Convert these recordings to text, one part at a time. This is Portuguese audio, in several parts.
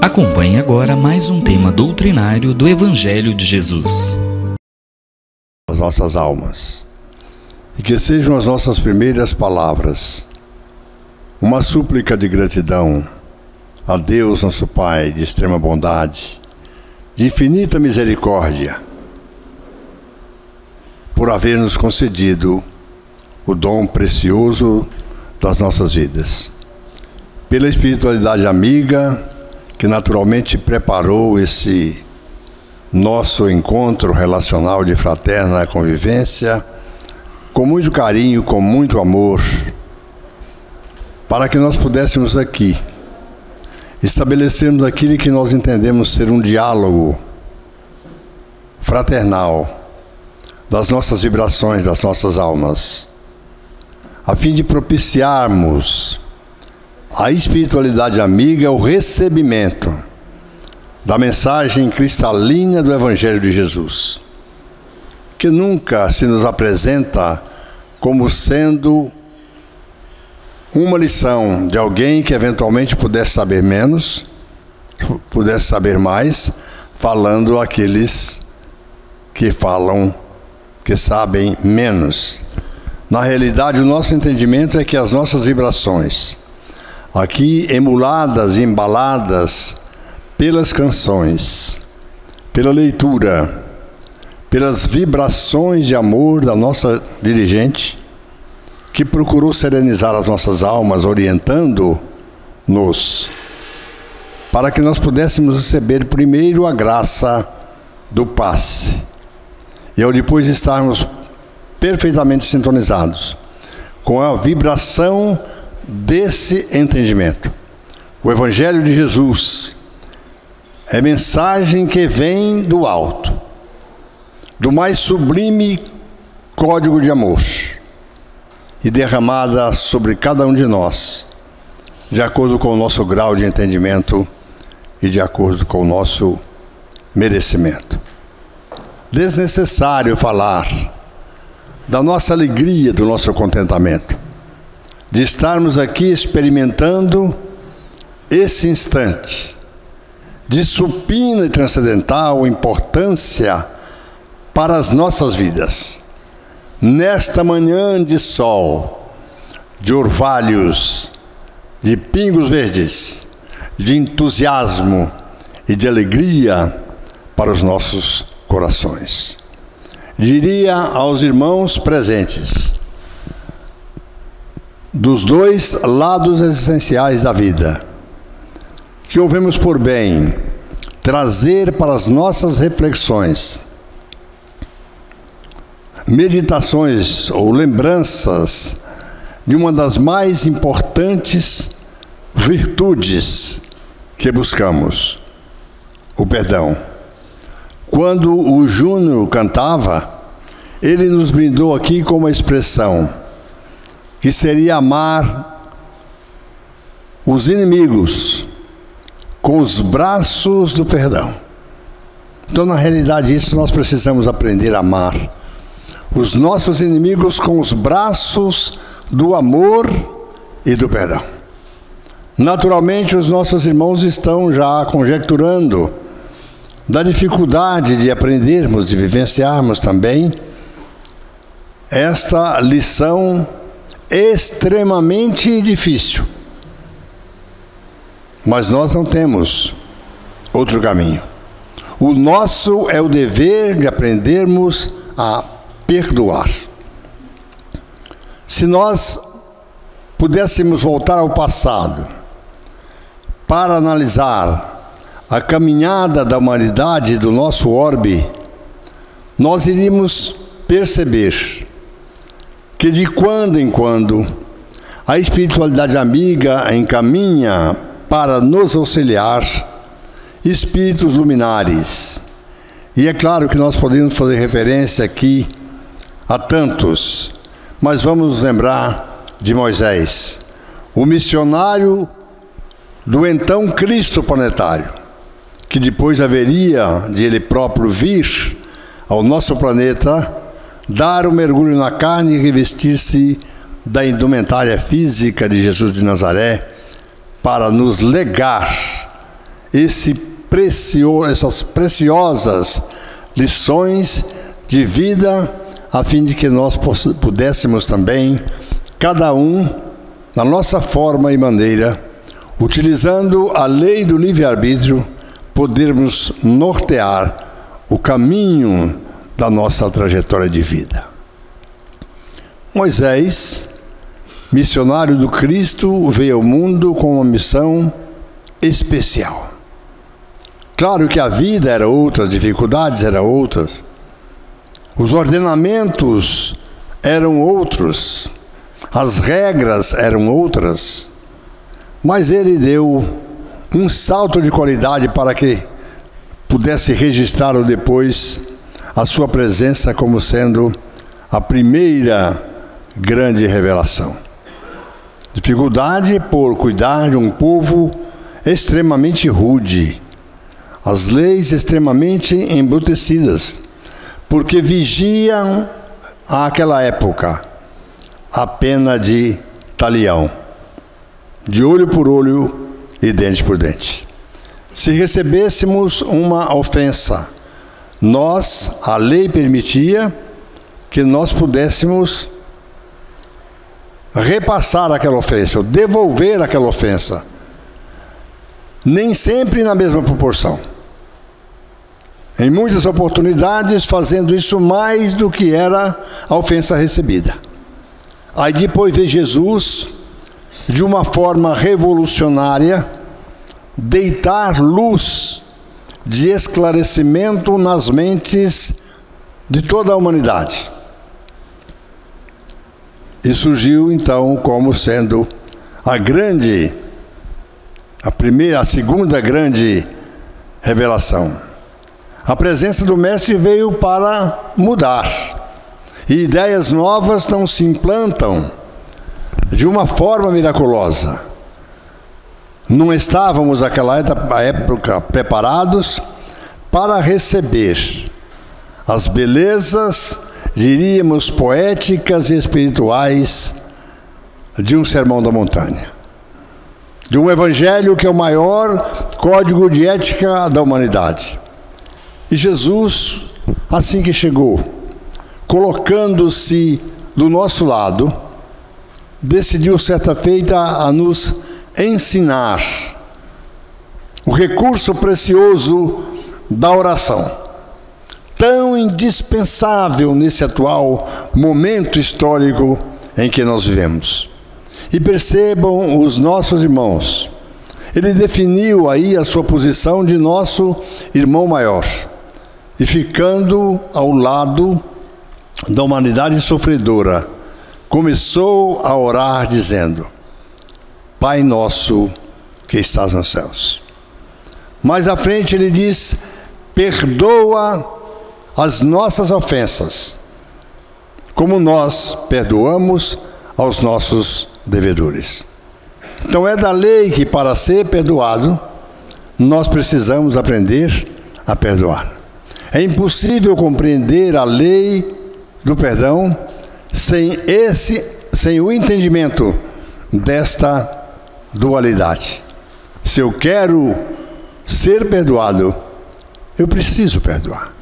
Acompanhe agora mais um tema doutrinário do Evangelho de Jesus. As nossas almas, e que sejam as nossas primeiras palavras uma súplica de gratidão a Deus, nosso Pai, de extrema bondade, de infinita misericórdia, por haver nos concedido o dom precioso das nossas vidas. Pela espiritualidade amiga, que naturalmente preparou esse nosso encontro relacional de fraterna convivência, com muito carinho, com muito amor, para que nós pudéssemos aqui estabelecermos aquilo que nós entendemos ser um diálogo fraternal das nossas vibrações, das nossas almas, a fim de propiciarmos a espiritualidade amiga, o recebimento da mensagem cristalina do Evangelho de Jesus, que nunca se nos apresenta como sendo uma lição de alguém que eventualmente pudesse saber menos, pudesse saber mais, falando àqueles que falam, que sabem menos. Na realidade, o nosso entendimento é que as nossas vibrações, aqui emuladas e embaladas pelas canções, pela leitura, pelas vibrações de amor da nossa dirigente, que procurou serenizar as nossas almas, orientando-nos, para que nós pudéssemos receber primeiro a graça do passe, e ao depois estarmos perfeitamente sintonizados com a vibração desse entendimento. O Evangelho de Jesus é mensagem que vem do alto, do mais sublime código de amor, e derramada sobre cada um de nós, de acordo com o nosso grau de entendimento e de acordo com o nosso merecimento. Desnecessário falar da nossa alegria, do nosso contentamento, de estarmos aqui experimentando esse instante de supina e transcendental importância para as nossas vidas. Nesta manhã de sol, de orvalhos, de pingos verdes, de entusiasmo e de alegria para os nossos corações. Diria aos irmãos presentes, dos dois lados essenciais da vida, que ouvemos por bem trazer para as nossas reflexões, meditações ou lembranças de uma das mais importantes virtudes que buscamos, o perdão. Quando o Júnior cantava, ele nos brindou aqui com uma expressão, que seria amar os inimigos com os braços do perdão. Então, na realidade, isso nós precisamos aprender a amar os nossos inimigos com os braços do amor e do perdão. Naturalmente, os nossos irmãos estão já conjecturando da dificuldade de aprendermos, de vivenciarmos também esta lição extremamente difícil. Mas nós não temos outro caminho. O nosso é o dever de aprendermos a perdoar. Se nós pudéssemos voltar ao passado para analisar a caminhada da humanidade do nosso orbe, nós iríamos perceber que de quando em quando a espiritualidade amiga encaminha para nos auxiliar espíritos luminares. E é claro que nós podemos fazer referência aqui a tantos, mas vamos nos lembrar de Moisés, o missionário do então Cristo planetário, que depois haveria de ele próprio vir ao nosso planeta, dar um mergulho na carne e revestir-se da indumentária física de Jesus de Nazaré, para nos legar essas preciosas lições de vida, a fim de que nós pudéssemos também, cada um, na nossa forma e maneira, utilizando a lei do livre-arbítrio, podermos nortear o caminho da nossa trajetória de vida. Moisés, missionário do Cristo, veio ao mundo com uma missão especial. Claro que a vida era outra, as dificuldades eram outras, os ordenamentos eram outros, as regras eram outras, mas ele deu um salto de qualidade para que pudesse registrar depois a sua presença como sendo a primeira grande revelação. Dificuldade por cuidar de um povo extremamente rude, as leis extremamente embrutecidas, porque vigiam àquela época a pena de talião, de olho por olho e dente por dente. Se recebêssemos uma ofensa, a lei permitia que nós pudéssemos repassar aquela ofensa, ou devolver aquela ofensa, nem sempre na mesma proporção. Em muitas oportunidades, fazendo isso mais do que era a ofensa recebida. Aí depois veio Jesus, de uma forma revolucionária, deitar luz de esclarecimento nas mentes de toda a humanidade. E surgiu então como sendo a segunda grande revelação. A presença do Mestre veio para mudar, e ideias novas não se implantam de uma forma miraculosa. Não estávamos naquela época preparados para receber as belezas, diríamos, poéticas e espirituais de um sermão da montanha, de um evangelho que é o maior código de ética da humanidade. E Jesus, assim que chegou, colocando-se do nosso lado, decidiu certa feita a nos ensinar o recurso precioso da oração, tão indispensável nesse atual momento histórico em que nós vivemos. E percebam os nossos irmãos, ele definiu aí a sua posição de nosso irmão maior, e ficando ao lado da humanidade sofredora, começou a orar dizendo: Pai nosso que estás nos céus. Mais à frente ele diz: perdoa as nossas ofensas, como nós perdoamos aos nossos devedores. Então é da lei que, para ser perdoado, nós precisamos aprender a perdoar. É impossível compreender a lei do perdão sem o entendimento desta dualidade. Se eu quero ser perdoado, eu preciso perdoar.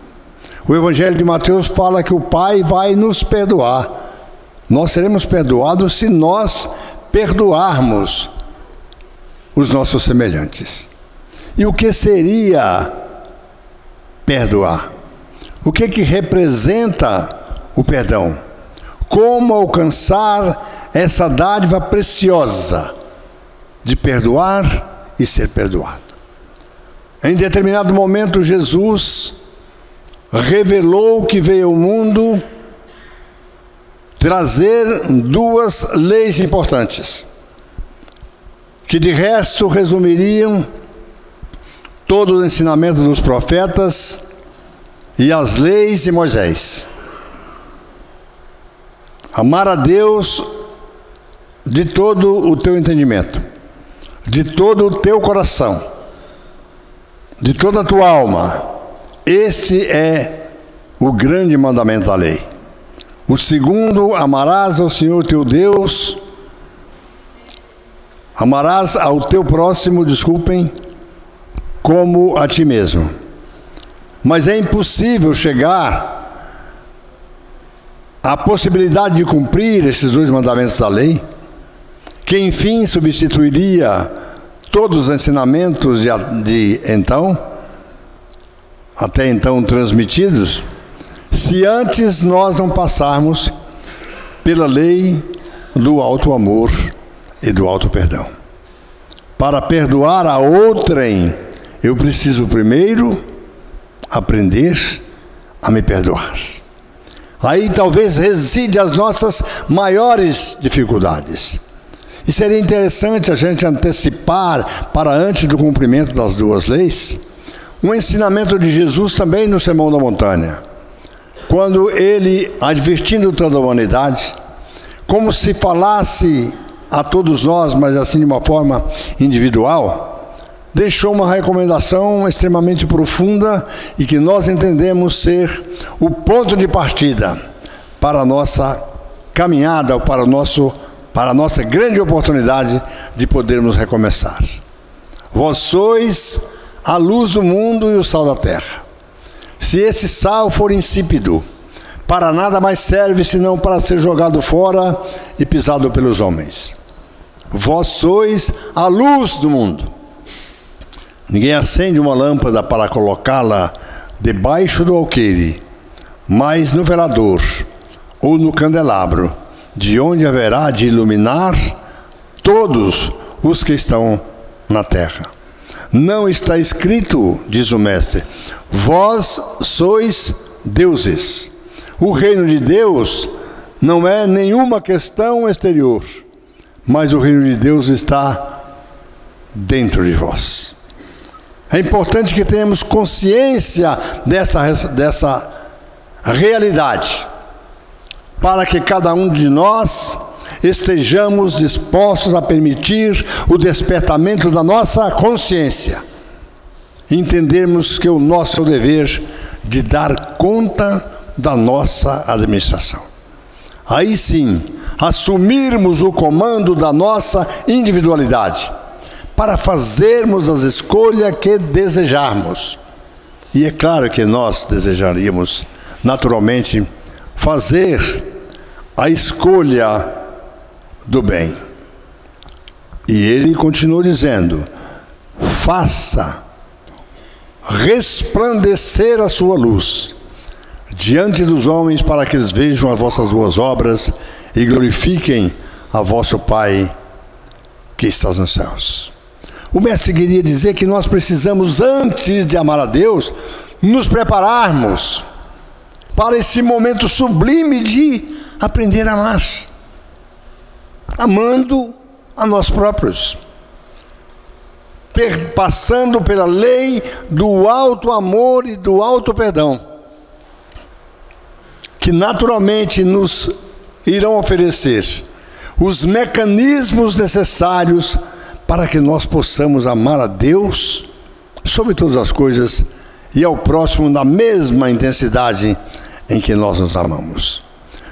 O Evangelho de Mateus fala que o Pai vai nos perdoar. Nós seremos perdoados se nós perdoarmos os nossos semelhantes. E o que seria perdoar? O que representa o perdão? Como alcançar essa dádiva preciosa de perdoar e ser perdoado? Em determinado momento, Jesus revelou que veio ao mundo trazer duas leis importantes, que de resto resumiriam todo o ensinamento dos profetas e as leis de Moisés. Amar a Deus de todo o teu entendimento, de todo o teu coração, de toda a tua alma. Este é o grande mandamento da lei. O segundo: amarás ao Senhor teu Deus, amarás ao teu próximo, como a ti mesmo. Mas é impossível chegar à possibilidade de cumprir esses 2 mandamentos da lei, que enfim substituiria todos os ensinamentos até então transmitidos, se antes nós não passarmos pela lei do alto amor e do alto perdão. Para perdoar a outrem, eu preciso primeiro aprender a me perdoar. Aí talvez reside as nossas maiores dificuldades. E seria interessante a gente antecipar para antes do cumprimento das 2 leis, um ensinamento de Jesus também no Sermão da Montanha, quando ele, advertindo toda a humanidade, como se falasse a todos nós, mas assim de uma forma individual, deixou uma recomendação extremamente profunda e que nós entendemos ser o ponto de partida para a nossa caminhada, para a nossa grande oportunidade de podermos recomeçar. Vós sois a luz do mundo e o sal da terra. Se esse sal for insípido, para nada mais serve senão para ser jogado fora e pisado pelos homens. Vós sois a luz do mundo. Ninguém acende uma lâmpada para colocá-la debaixo do alqueire, mas no velador ou no candelabro, de onde haverá de iluminar todos os que estão na terra. Não está escrito, diz o Mestre, vós sois deuses. O reino de Deus não é nenhuma questão exterior, mas o reino de Deus está dentro de vós. É importante que tenhamos consciência dessa realidade, para que cada um de nós estejamos dispostos a permitir o despertamento da nossa consciência, entendermos que o nosso dever de dar conta da nossa administração. Aí sim, assumirmos o comando da nossa individualidade, para fazermos as escolhas que desejarmos. E é claro que nós desejaríamos, naturalmente, fazer a escolha do bem. E ele continuou dizendo, faça resplandecer a sua luz diante dos homens, para que eles vejam as vossas boas obras e glorifiquem a vosso Pai que está nos céus. O mestre queria dizer que nós precisamos, antes de amar a Deus, nos prepararmos para esse momento sublime de aprender a amar, amando a nós próprios, passando pela lei do alto amor e do alto perdão, que naturalmente nos irão oferecer os mecanismos necessários para que nós possamos amar a Deus sobre todas as coisas e ao próximo na mesma intensidade em que nós nos amamos.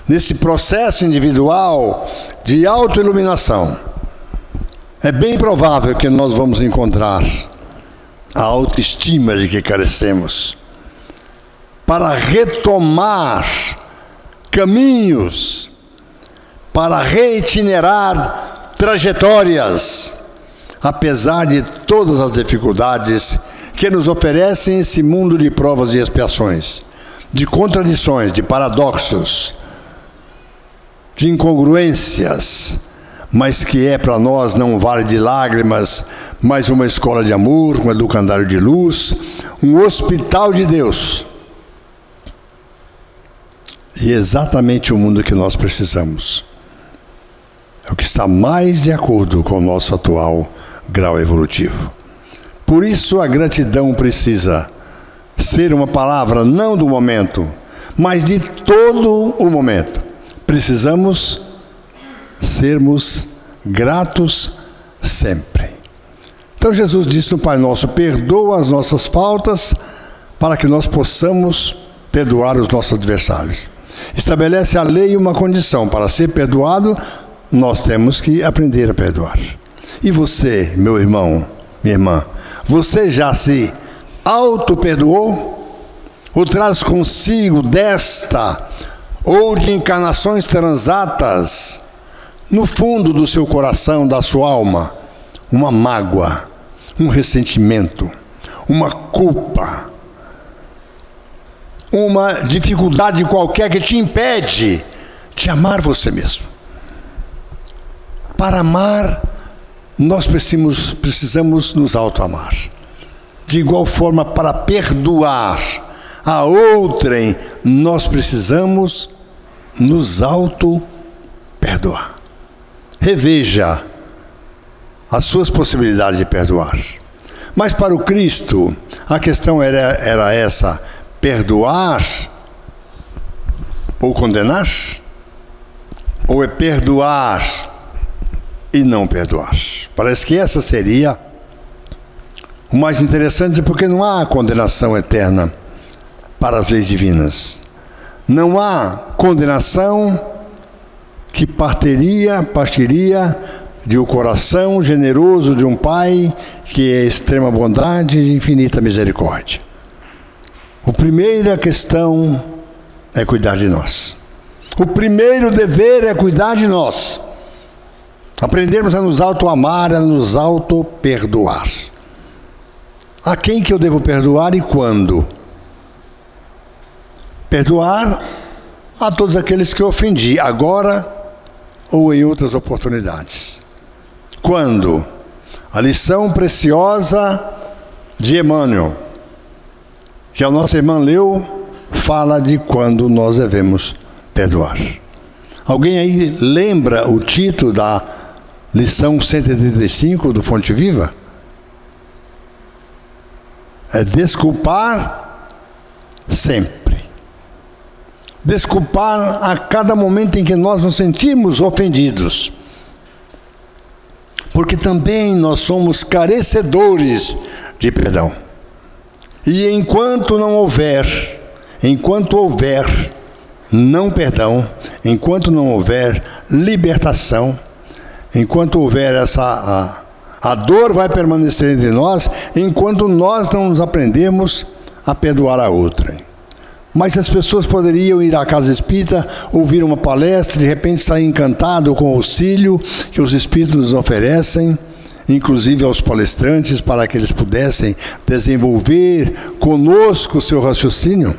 Nesse processo individual de autoiluminação, é bem provável que nós vamos encontrar a autoestima de que carecemos, para retomar caminhos, para reitinerar trajetórias, apesar de todas as dificuldades que nos oferecem esse mundo de provas e expiações, de contradições, de paradoxos, de incongruências, mas que é para nós não um vale de lágrimas, mas uma escola de amor, um educandário de luz, um hospital de Deus. E é exatamente o mundo que nós precisamos. É o que está mais de acordo com o nosso atual grau evolutivo. Por isso a gratidão precisa ser uma palavra não do momento, mas de todo o momento. Precisamos sermos gratos sempre. Então Jesus disse no Pai Nosso, perdoa as nossas faltas para que nós possamos perdoar os nossos adversários. Estabelece a lei uma condição, para ser perdoado, nós temos que aprender a perdoar. E você, meu irmão, minha irmã, Você já se auto-perdoou? Ou traz consigo desta ou de encarnações transatas, no fundo do seu coração, da sua alma, uma mágoa, um ressentimento, uma culpa, uma dificuldade qualquer que te impede de amar você mesmo? Para amar, nós precisamos nos auto-amar. De igual forma, para perdoar a outrem, nós precisamos nos auto-perdoar. Reveja as suas possibilidades de perdoar. Mas para o Cristo, a questão era essa: perdoar ou condenar? Ou é perdoar e não perdoar? Parece que essa seria o mais interessante, porque não há condenação eterna para as leis divinas. Não há condenação que partiria de um coração generoso de um Pai que é extrema bondade e infinita misericórdia. A primeira questão é cuidar de nós. O primeiro dever é cuidar de nós. Aprendermos a nos auto-amar, a nos auto-perdoar. A quem que eu devo perdoar e quando? Perdoar a todos aqueles que eu ofendi, agora ou em outras oportunidades. Quando? A lição preciosa de Emmanuel, que a nossa irmã leu, fala de quando nós devemos perdoar. Alguém aí lembra o título da lição 135 do Fonte Viva? É desculpar sempre. Desculpar a cada momento em que nós nos sentimos ofendidos. Porque também nós somos carecedores de perdão. E enquanto houver não perdão, enquanto não houver libertação, enquanto houver a dor vai permanecer entre nós, enquanto nós não nos aprendemos a perdoar a outra. Mas as pessoas poderiam ir à casa espírita, ouvir uma palestra, de repente sair encantado com o auxílio que os espíritos nos oferecem, inclusive aos palestrantes, para que eles pudessem desenvolver conosco o seu raciocínio,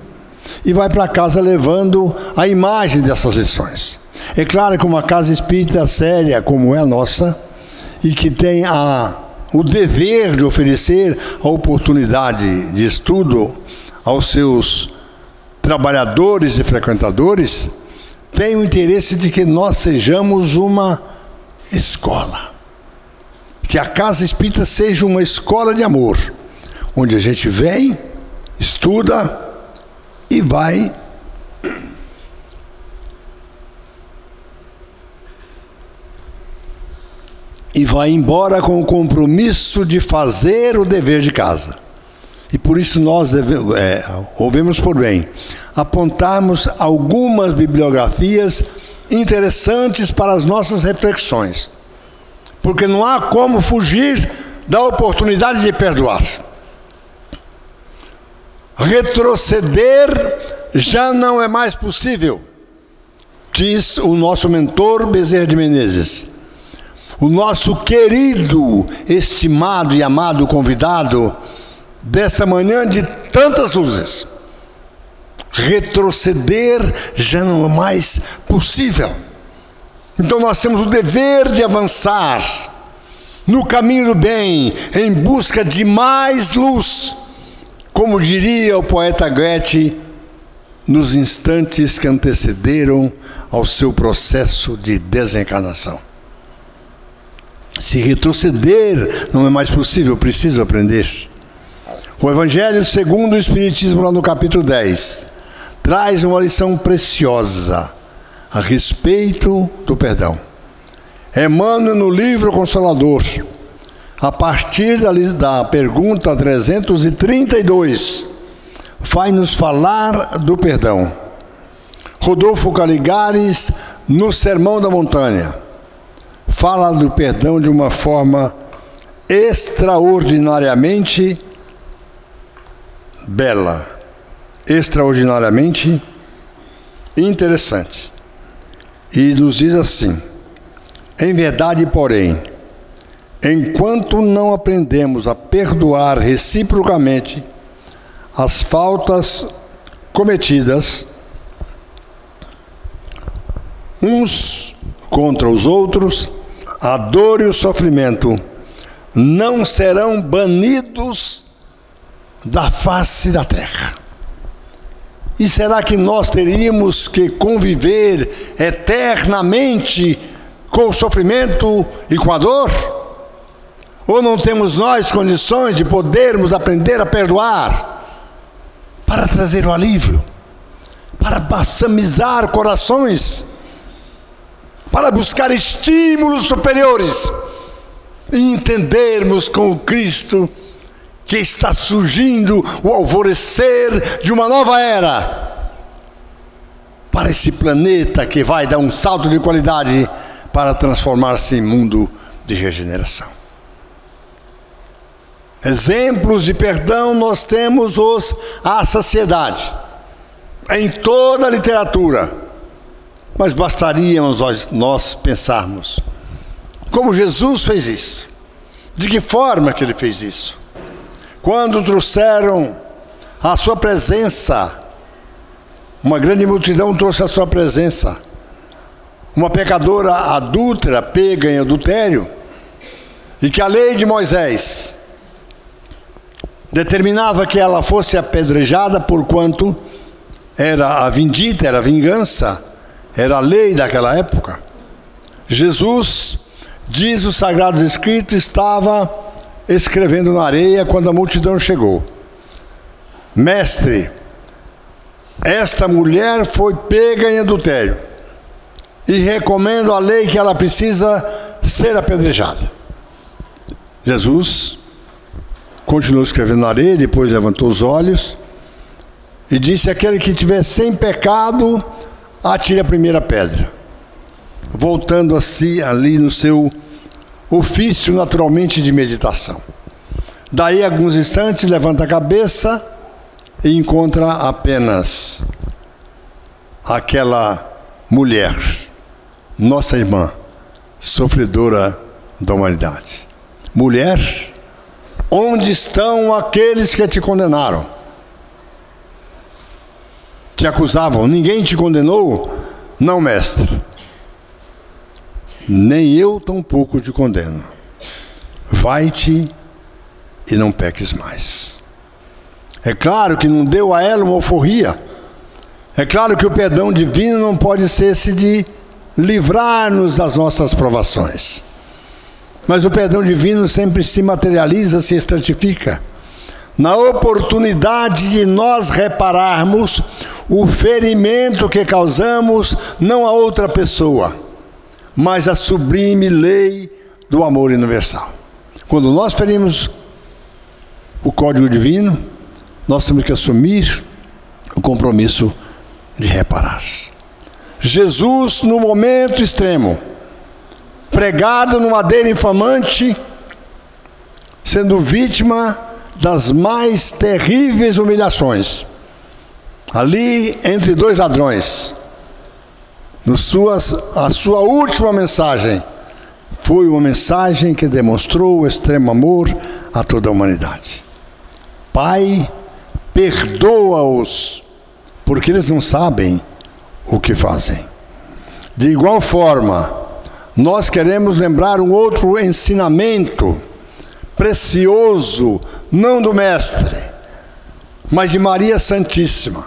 e vai para casa levando a imagem dessas lições. É claro que uma casa espírita séria como é a nossa, e que tem o dever de oferecer a oportunidade de estudo aos seus trabalhadores e frequentadores, tem o interesse de que nós sejamos uma escola. Que a casa espírita seja uma escola de amor, onde a gente vem, estuda e vai embora com o compromisso de fazer o dever de casa. E por isso nós ouvemos por bem apontarmos algumas bibliografias interessantes para as nossas reflexões. Porque não há como fugir da oportunidade de perdoar. Retroceder já não é mais possível, diz o nosso mentor Bezerra de Menezes. O nosso querido, estimado e amado convidado dessa manhã de tantas luzes. Retroceder já não é mais possível. Então nós temos o dever de avançar no caminho do bem, em busca de mais luz, como diria o poeta Goethe, nos instantes que antecederam ao seu processo de desencarnação. Se retroceder não é mais possível, preciso aprender. O Evangelho segundo o Espiritismo, lá no capítulo 10, traz uma lição preciosa a respeito do perdão. Emmanuel, no livro Consolador, a partir da pergunta 332, vai nos falar do perdão. Rodolfo Caligares, no Sermão da Montanha, fala do perdão de uma forma extraordinariamente bela, extraordinariamente interessante. E nos diz assim: em verdade, porém, enquanto não aprendemos a perdoar reciprocamente as faltas cometidas uns contra os outros, a dor e o sofrimento não serão banidos da face da terra. E será que nós teríamos que conviver eternamente com o sofrimento e com a dor? Ou não temos nós condições de podermos aprender a perdoar para trazer o alívio, para balsamizar corações, para buscar estímulos superiores e entendermos com o Cristo que está surgindo o alvorecer de uma nova era para esse planeta que vai dar um salto de qualidade para transformar-se em mundo de regeneração. Exemplos de perdão nós temos à saciedade, em toda a literatura, mas bastaria nós pensarmos como Jesus fez isso, de que forma que ele fez isso. Quando trouxeram a sua presença, uma grande multidão trouxe a sua presença, uma pecadora adúltera pega em adultério, e que a lei de Moisés determinava que ela fosse apedrejada, porquanto era a vindita, era a vingança, era a lei daquela época. Jesus, diz os Sagrados Escritos, estava escrevendo na areia quando a multidão chegou. Mestre, esta mulher foi pega em adultério e recomendo a lei que ela precisa ser apedrejada. Jesus continuou escrevendo na areia, depois levantou os olhos e disse: aquele que tiver sem pecado, atire a primeira pedra. Voltando assim ali no seu ofício naturalmente de meditação. Daí a alguns instantes levanta a cabeça e encontra apenas aquela mulher, nossa irmã, sofredora da humanidade. Mulher, onde estão aqueles que te condenaram? Te acusavam, ninguém te condenou? Não, mestre. Nem eu tampouco te condeno. Vai-te e não peques mais. É claro que não deu a ela uma alforria. É claro que o perdão divino não pode ser esse de livrar-nos das nossas provações. Mas o perdão divino sempre se materializa, se estratifica na oportunidade de nós repararmos o ferimento que causamos não a outra pessoa, mas a sublime lei do amor universal. Quando nós ferimos o código divino, nós temos que assumir o compromisso de reparar. Jesus, no momento extremo, pregado no madeiro infamante, sendo vítima das mais terríveis humilhações, ali entre dois ladrões, a sua última mensagem foi uma mensagem que demonstrou o extremo amor a toda a humanidade. Pai, perdoa-os, porque eles não sabem o que fazem. De igual forma, nós queremos lembrar um outro ensinamento precioso, não do Mestre, mas de Maria Santíssima,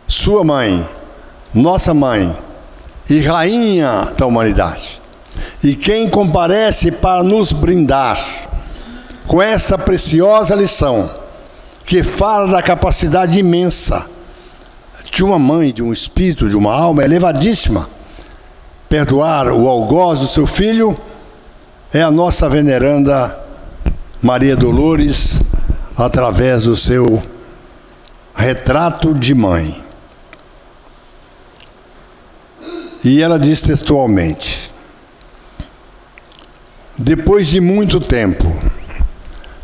sua mãe, nossa mãe e rainha da humanidade. E quem comparece para nos brindar com essa preciosa lição, que fala da capacidade imensa de uma mãe, de um espírito, de uma alma elevadíssima, perdoar o algoz do seu filho, é a nossa veneranda Maria Dolores, através do seu retrato de mãe. E ela diz textualmente: depois de muito tempo,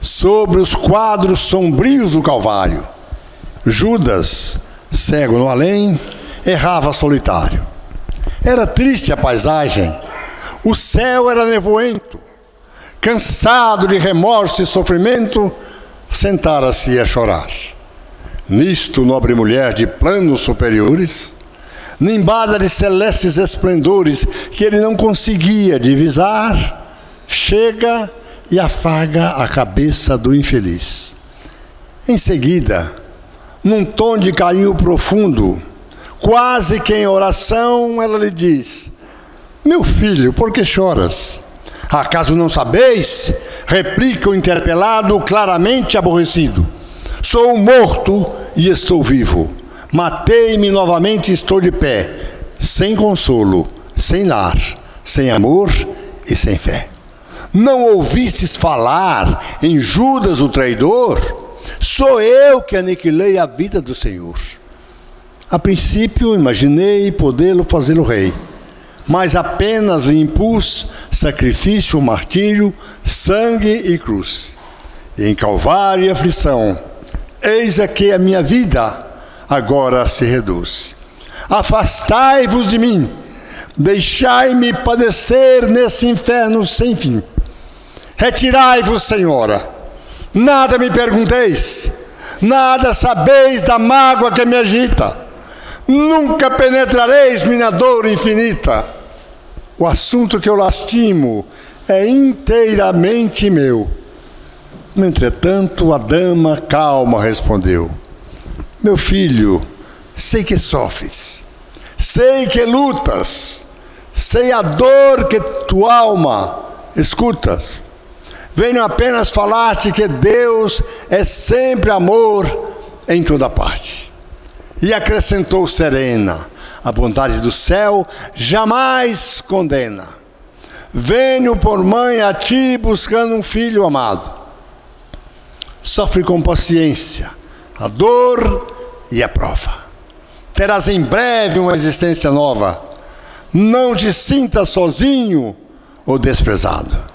sobre os quadros sombrios do Calvário. Judas, cego no além, errava solitário. Era triste a paisagem, o céu era nevoento. Cansado de remorso e sofrimento, sentara-se a chorar. Nisto, nobre mulher de planos superiores, nimbada de celestes esplendores que ele não conseguia divisar, chega e afaga a cabeça do infeliz. Em seguida, num tom de carinho profundo, quase que em oração, ela lhe diz: meu filho, por que choras? Acaso não sabeis? Replica o interpelado, claramente aborrecido. Sou morto e estou vivo. Matei-me novamente e estou de pé, sem consolo, sem lar, sem amor e sem fé. Não ouvistes falar em Judas o traidor? Sou eu que aniquilei a vida do Senhor. A princípio imaginei podê-lo fazê-lo rei, mas apenas lhe impus sacrifício, martírio, sangue e cruz. E em calvário e aflição, eis aqui a minha vida agora se reduz. Afastai-vos de mim, deixai-me padecer nesse inferno sem fim. Retirai-vos, Senhora, nada me pergunteis, nada sabeis da mágoa que me agita. Nunca penetrareis minha dor infinita. O assunto que eu lastimo é inteiramente meu. Entretanto, a dama calma respondeu: meu filho, sei que sofres, sei que lutas, sei a dor que tua alma escutas. Venho apenas falar-te que Deus é sempre amor em toda parte. E acrescentou serena: a bondade do céu jamais condena. Venho por mãe a ti buscando um filho amado. Sofre com paciência a dor e a prova. Terás em breve uma existência nova. Não te sintas sozinho ou desprezado.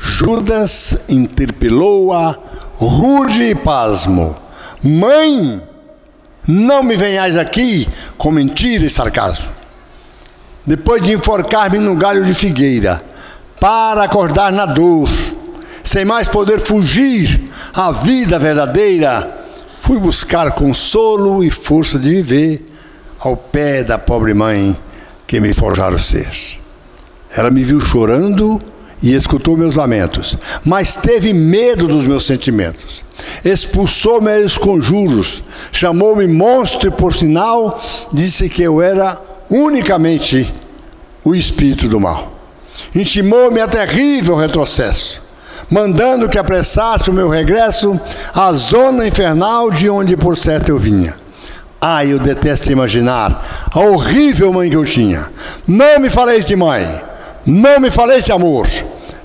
Judas interpelou-a, rude e pasmo: mãe, não me venhais aqui com mentira e sarcasmo. Depois de enforcar-me no galho de figueira, para acordar na dor, sem mais poder fugir à vida verdadeira, fui buscar consolo e força de viver ao pé da pobre mãe que me forjara o ser. Ela me viu chorando e escutou meus lamentos, mas teve medo dos meus sentimentos. Expulsou-me aos conjuros, chamou-me monstro e, por sinal, disse que eu era unicamente o espírito do mal. Intimou-me a terrível retrocesso, mandando que apressasse o meu regresso à zona infernal de onde por certo eu vinha. Ai, eu detesto imaginar a horrível mãe que eu tinha. Não me faleis de mãe, não me faleis de amor.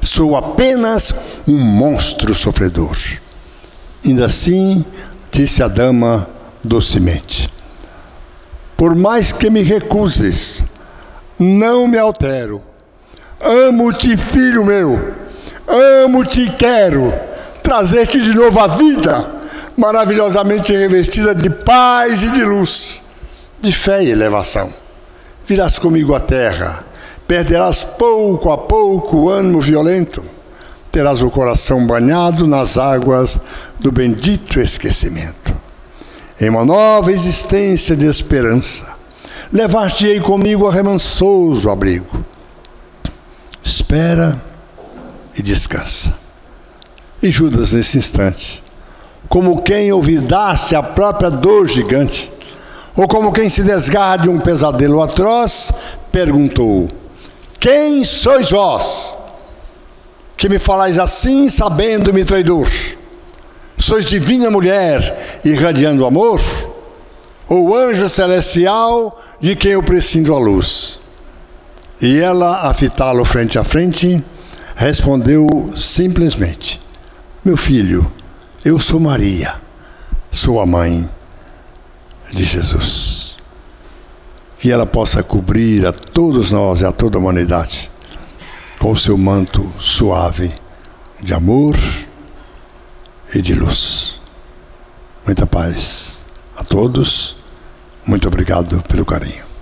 Sou apenas um monstro sofredor. Ainda assim, disse a dama docemente: por mais que me recuses, não me altero. Amo-te, filho meu, amo-te e quero trazer-te de novo à vida, maravilhosamente revestida de paz e de luz, de fé e elevação. Virás comigo à terra, perderás pouco a pouco o ânimo violento, terás o coração banhado nas águas do bendito esquecimento. Em uma nova existência de esperança, levar-te-ei comigo a remansoso abrigo. Espera e descansa. E Judas, nesse instante, como quem olvidaste a própria dor gigante, ou como quem se desgarra de um pesadelo atroz, perguntou: quem sois vós, que me falais assim, sabendo-me traidor? Sois divina mulher, irradiando amor? Ou anjo celestial, de quem eu prescindo a luz? E ela, a fitá-lo frente a frente, respondeu simplesmente: meu filho, eu sou Maria, sou a mãe de Jesus. Que ela possa cobrir a todos nós e a toda a humanidade com o seu manto suave de amor e de luz. Muita paz a todos. Muito obrigado pelo carinho.